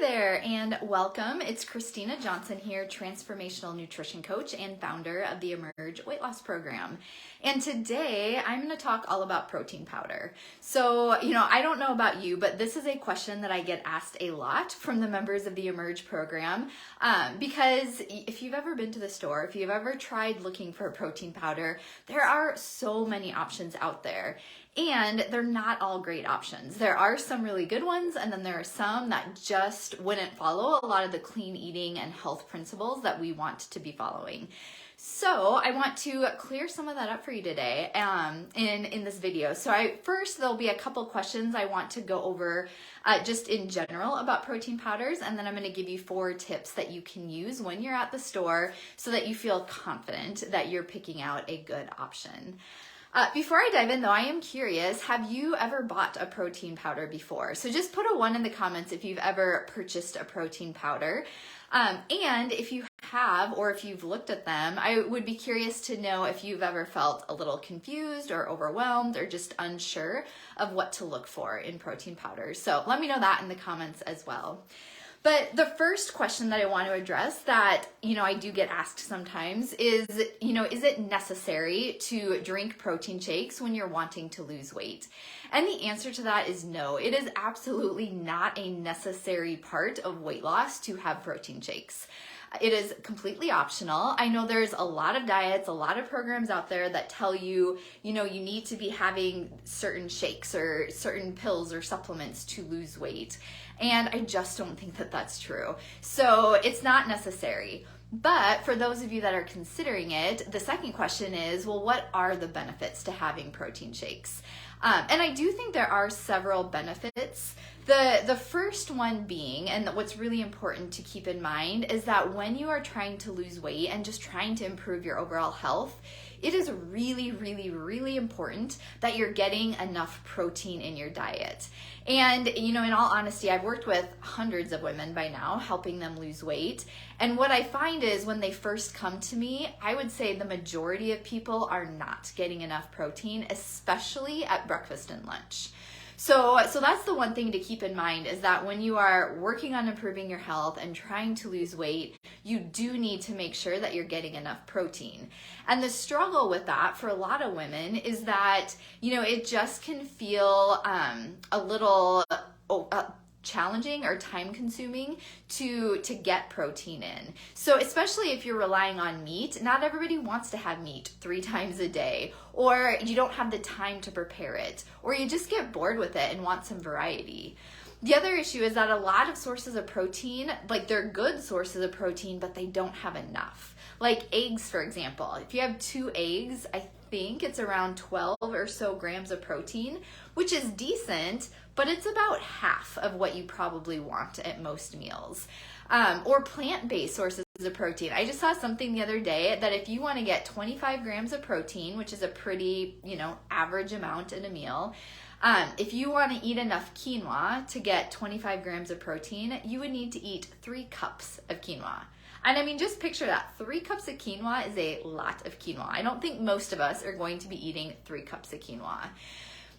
there and welcome. It's Christina Johnson here, transformational nutrition coach and founder of the Emerge Weight Loss Program. And today I'm going to talk all about protein powder. So, I don't know about you, but this is a question that I get asked a lot from the members of the Emerge program. Because if you've ever been to the store, if you've ever tried looking for a protein powder, there are so many options out there. And they're not all great options. There are some really good ones, and then there are some that just wouldn't follow a lot of the clean eating and health principles that we want to be following. So I want to clear some of that up for you today in this video. So first, there'll be a couple questions I want to go over just in general about protein powders, and then I'm going to give you 4 tips that you can use when you're at the store so that you feel confident that you're picking out a good option. Before I dive in though, I am curious, have you ever bought a protein powder before? So just put a 1 in the comments if you've ever purchased a protein powder. And if you have, or if you've looked at them, I would be curious to know if you've ever felt a little confused or overwhelmed or just unsure of what to look for in protein powders. So let me know that in the comments as well. But the first question that I want to address that, I do get asked sometimes is it necessary to drink protein shakes when you're wanting to lose weight? And the answer to that is no. It is absolutely not a necessary part of weight loss to have protein shakes. It is completely optional. I know there's a lot of diets, a lot of programs out there that tell you, you need to be having certain shakes or certain pills or supplements to lose weight. And I just don't think that that's true. So it's not necessary. But for those of you that are considering it, the second question is, well, what are the benefits to having protein shakes? And I do think there are several benefits. The first one being, and what's really important to keep in mind, is that when you are trying to lose weight and just trying to improve your overall health, it is really, really, really important that you're getting enough protein in your diet. And, in all honesty, I've worked with hundreds of women by now, helping them lose weight. And what I find is when they first come to me, I would say the majority of people are not getting enough protein, especially at breakfast and lunch. So that's the one thing to keep in mind, is that when you are working on improving your health and trying to lose weight, you do need to make sure that you're getting enough protein. And the struggle with that for a lot of women is that, it just can feel a little challenging or time consuming to get protein in. So especially if you're relying on meat, not everybody wants to have meat 3 times a day, or you don't have the time to prepare it, or you just get bored with it and want some variety. The other issue is that a lot of sources of protein, they're good sources of protein, but they don't have enough. Like eggs, for example. If you have 2 eggs, I think it's around 12 or so grams of protein, which is decent, but it's about half of what you probably want at most meals. Or plant-based sources of protein. I just saw something the other day that if you want to get 25 grams of protein, which is a pretty, average amount in a meal, if you want to eat enough quinoa to get 25 grams of protein, you would need to eat 3 cups of quinoa. And just picture that. 3 cups of quinoa is a lot of quinoa. I don't think most of us are going to be eating 3 cups of quinoa.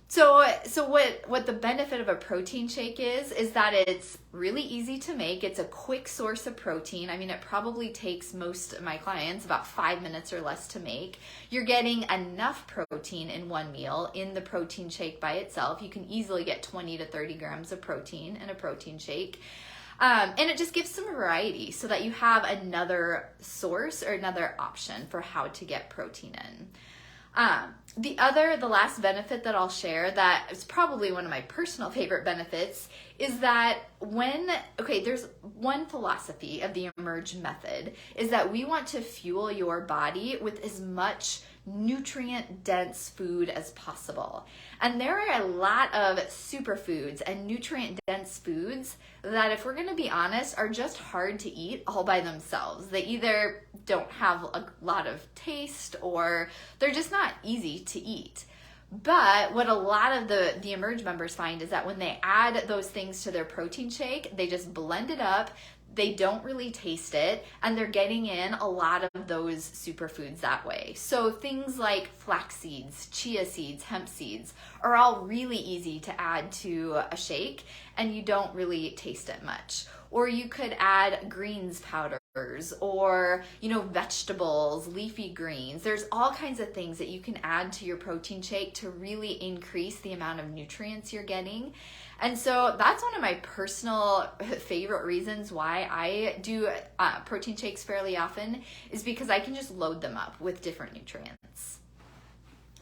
So what the benefit of a protein shake is that it's really easy to make. It's a quick source of protein. It probably takes most of my clients about 5 minutes or less to make. You're getting enough protein in one meal in the protein shake by itself. You can easily get 20 to 30 grams of protein in a protein shake. And it just gives some variety so that you have another source or another option for how to get protein in. The last benefit that I'll share that is probably one of my personal favorite benefits is that there's one philosophy of the Emerge method is that we want to fuel your body with as much nutrient-dense food as possible. And there are a lot of superfoods and nutrient-dense foods that, if we're going to be honest, are just hard to eat all by themselves. They either don't have a lot of taste or they're just not easy to eat. But what a lot of the Emerge members find is that when they add those things to their protein shake, they just blend it up. They don't really taste it, and they're getting in a lot of those superfoods that way. So things like flax seeds, chia seeds, hemp seeds are all really easy to add to a shake, and you don't really taste it much. Or you could add greens powders, or vegetables, leafy greens. There's all kinds of things that you can add to your protein shake to really increase the amount of nutrients you're getting. And so that's one of my personal favorite reasons why I do protein shakes fairly often, is because I can just load them up with different nutrients.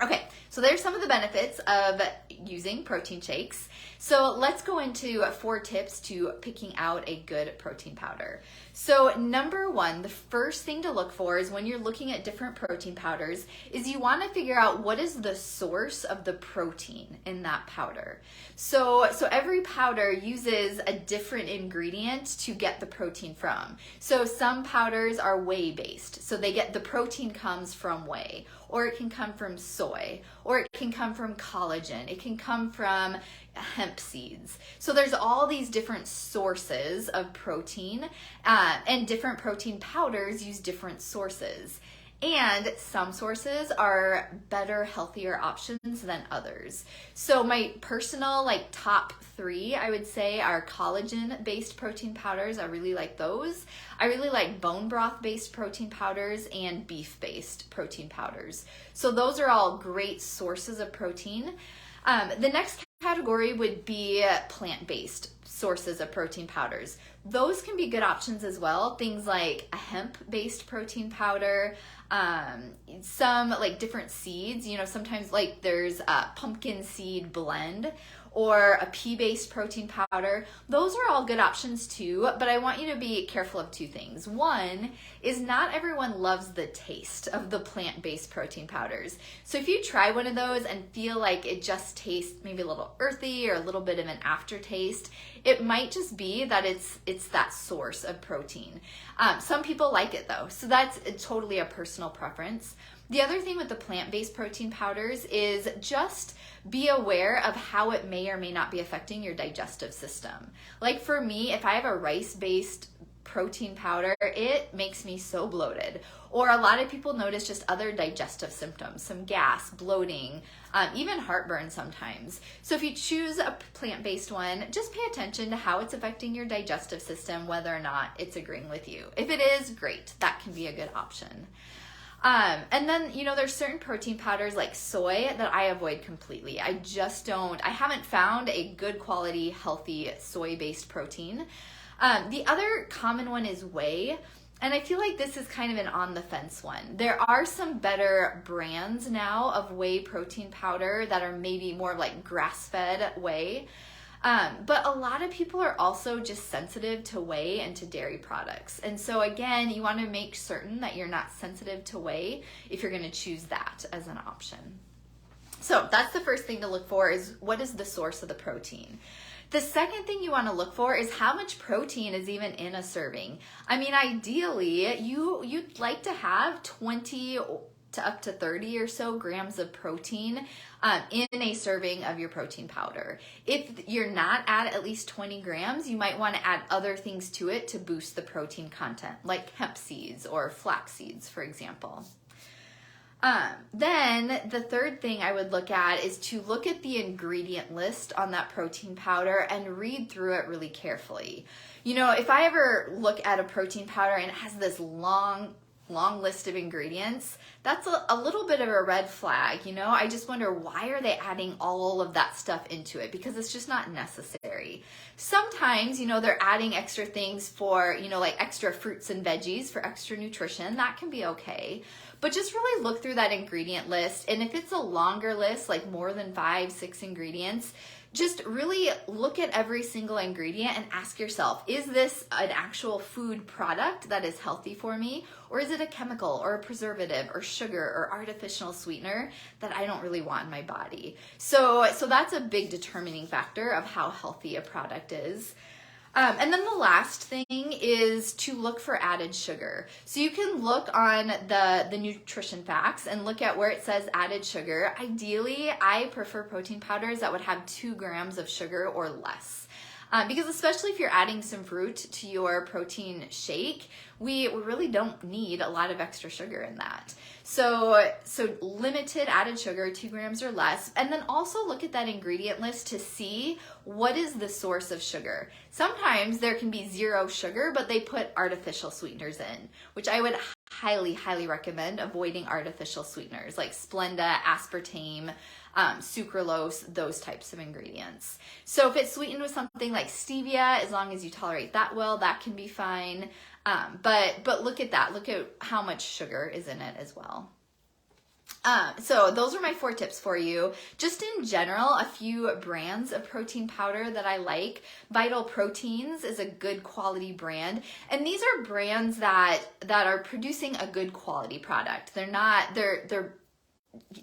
Okay, so there's some of the benefits of using protein shakes. So let's go into 4 tips to picking out a good protein powder. So number 1, the first thing to look for is when you're looking at different protein powders is you want to figure out what is the source of the protein in that powder. So every powder uses a different ingredient to get the protein from. So some powders are whey based, so the protein comes from whey, or it can come from soy, or it can come from collagen, it can come from hemp seeds. So there's all these different sources of protein, and different protein powders use different sources. And some sources are better, healthier options than others. So my personal top 3, I would say, are collagen-based protein powders. I really like those. I really like bone broth-based protein powders and beef-based protein powders. So those are all great sources of protein. The next category would be plant-based sources of protein powders. Those can be good options as well. Things like a hemp-based protein powder, some different seeds. Sometimes there's a pumpkin seed blend or a pea-based protein powder. Those are all good options too, but I want you to be careful of 2 things. One is not everyone loves the taste of the plant-based protein powders. So if you try one of those and feel like it just tastes maybe a little earthy or a little bit of an aftertaste, it might just be that it's that source of protein. Some people like it though, so that's totally a personal preference. The other thing with the plant-based protein powders is just be aware of how it may or may not be affecting your digestive system. Like for me, if I have a rice-based protein powder, it makes me so bloated. Or a lot of people notice just other digestive symptoms, some gas, bloating, even heartburn sometimes. So if you choose a plant-based one, just pay attention to how it's affecting your digestive system, whether or not it's agreeing with you. If it is, great, that can be a good option. And then, there's certain protein powders like soy that I avoid completely. I haven't found a good quality, healthy soy-based protein. The other common one is whey, and I feel like this is kind of an on-the-fence one. There are some better brands now of whey protein powder that are maybe more like grass-fed whey. But a lot of people are also just sensitive to whey and to dairy products. And so again, you want to make certain that you're not sensitive to whey if you're going to choose that as an option. So that's the first thing to look for, is what is the source of the protein. The second thing you want to look for is how much protein is even in a serving. I mean, ideally, you'd like to have 20 to up to 30 or so grams of protein in a serving of your protein powder. If you're not at least 20 grams, you might want to add other things to it to boost the protein content, like hemp seeds or flax seeds, for example. Then the third thing I would look at is to look at the ingredient list on that protein powder and read through it really carefully. If I ever look at a protein powder and it has this long list of ingredients, that's a little bit of a red flag. I just wonder, why are they adding all of that stuff into it? Because it's just not necessary. Sometimes, they're adding extra things for, like extra fruits and veggies for extra nutrition. That can be okay. But just really look through that ingredient list. And if it's a longer list, like more than 5-6 ingredients, just really look at every single ingredient and ask yourself, is this an actual food product that is healthy for me? Or is it a chemical or a preservative or sugar or artificial sweetener that I don't really want in my body? So that's a big determining factor of how healthy a product is. And then the last thing is to look for added sugar. So you can look on the nutrition facts and look at where it says added sugar. Ideally, I prefer protein powders that would have 2 grams of sugar or less. Because especially if you're adding some fruit to your protein shake, we really don't need a lot of extra sugar in that. So limited added sugar, 2 grams or less, and then also look at that ingredient list to see what is the source of sugar. Sometimes there can be 0 sugar, but they put artificial sweeteners in, which I would highly, highly recommend avoiding artificial sweeteners like Splenda, aspartame, sucralose, those types of ingredients. So if it's sweetened with something like stevia, as long as you tolerate that well, that can be fine. But look at that. Look at how much sugar is in it as well. So those are my 4 tips for you. Just in general, a few brands of protein powder that I like. Vital Proteins is a good quality brand. And these are brands that are producing a good quality product. They're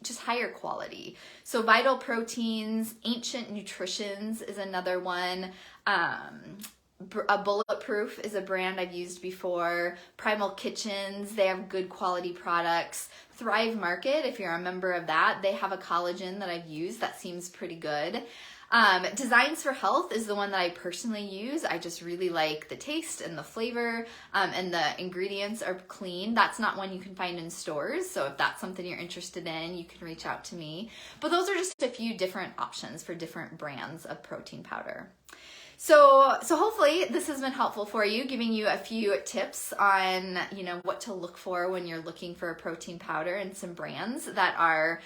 just higher quality. So Vital Proteins, Ancient Nutritions is another one. A Bulletproof is a brand I've used before. Primal Kitchens, they have good quality products. Thrive Market, if you're a member of that, they have a collagen that I've used that seems pretty good. Designs for Health is the one that I personally use. I just really like the taste and the flavor, and the ingredients are clean. That's not one you can find in stores, so if that's something you're interested in, you can reach out to me. But those are just a few different options for different brands of protein powder. So hopefully this has been helpful for you, giving you a few tips on, what to look for when you're looking for a protein powder and some brands that are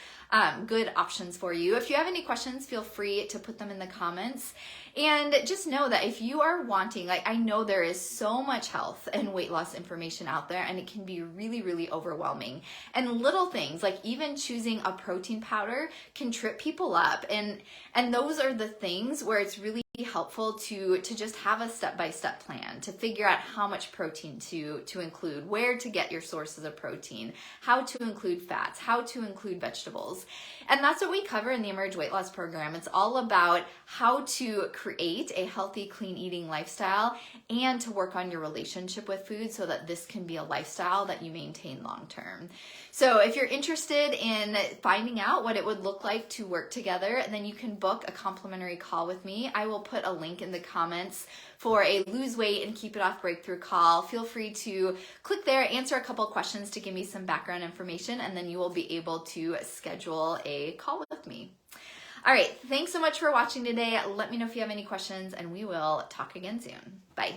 good options for you. If you have any questions, feel free to put them in the comments. And just know that if you are wanting, I know there is so much health and weight loss information out there, and it can be really, really overwhelming. And little things, like even choosing a protein powder, can trip people up. And those are the things where it's really helpful to just have a step-by-step plan to figure out how much protein to include, where to get your sources of protein, how to include fats, how to include vegetables. And that's what we cover in the Emerge Weight Loss Program. It's all about how to create a healthy, clean eating lifestyle and to work on your relationship with food so that this can be a lifestyle that you maintain long term. So if you're interested in finding out what it would look like to work together, then you can book a complimentary call with me. I will put a link in the comments for a lose weight and keep it off breakthrough call. Feel free to click there, answer a couple questions to give me some background information, and then you will be able to schedule a call with me. All right, thanks so much for watching today. Let me know if you have any questions, and we will talk again soon. Bye.